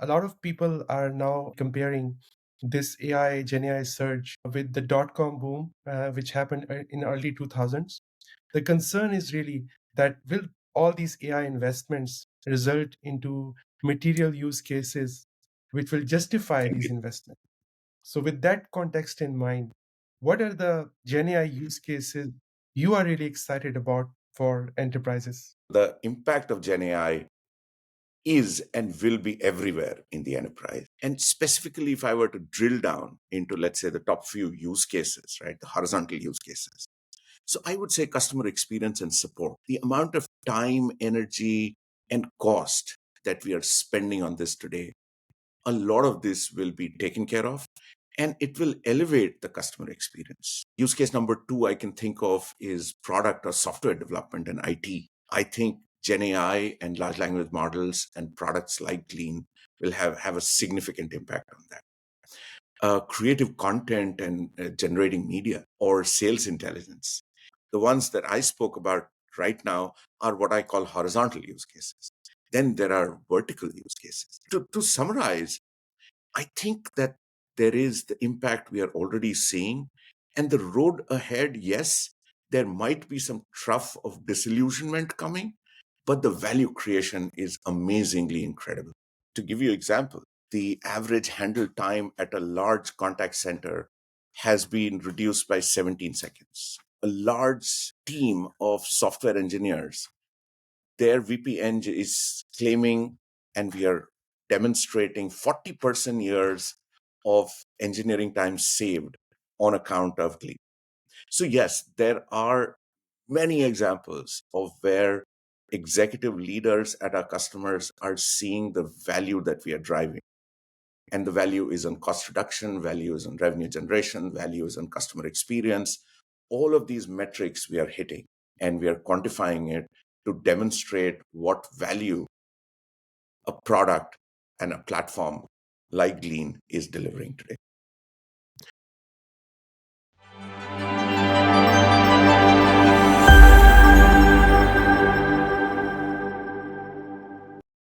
A lot of people are now comparing this GenAI surge with the dot-com boom, which happened in early 2000s. The concern is really that will all these AI investments result into material use cases which will justify these investments? So, with that context in mind, what are the GenAI use cases you are really excited about for enterprises? The impact of GenAI is and will be everywhere in the enterprise. And specifically, if I were to drill down into, let's say, the top few use cases, right, the horizontal use cases. So I would say customer experience and support. The amount of time, energy, and cost that we are spending on this today, a lot of this will be taken care of and it will elevate the customer experience. Use case number two I can think of is product or software development and IT. I think Gen AI and large language models and products like Glean will have a significant impact on that. Creative content and generating media or sales intelligence. The ones that I spoke about right now are what I call horizontal use cases. Then there are vertical use cases. To summarize, I think that there is the impact we are already seeing. And the road ahead, yes, there might be some trough of disillusionment coming, but the value creation is amazingly incredible. To give you an example, the average handle time at a large contact center has been reduced by 17 seconds. A large team of software engineers, their VP Eng is claiming, and we are demonstrating 40% years of engineering time saved on account of Glean. So, yes, there are many examples of where executive leaders at our customers are seeing the value that we are driving. And the value is on cost reduction, value is on revenue generation, value is on customer experience. All of these metrics we are hitting and we are quantifying it to demonstrate what value a product and a platform like Glean is delivering today.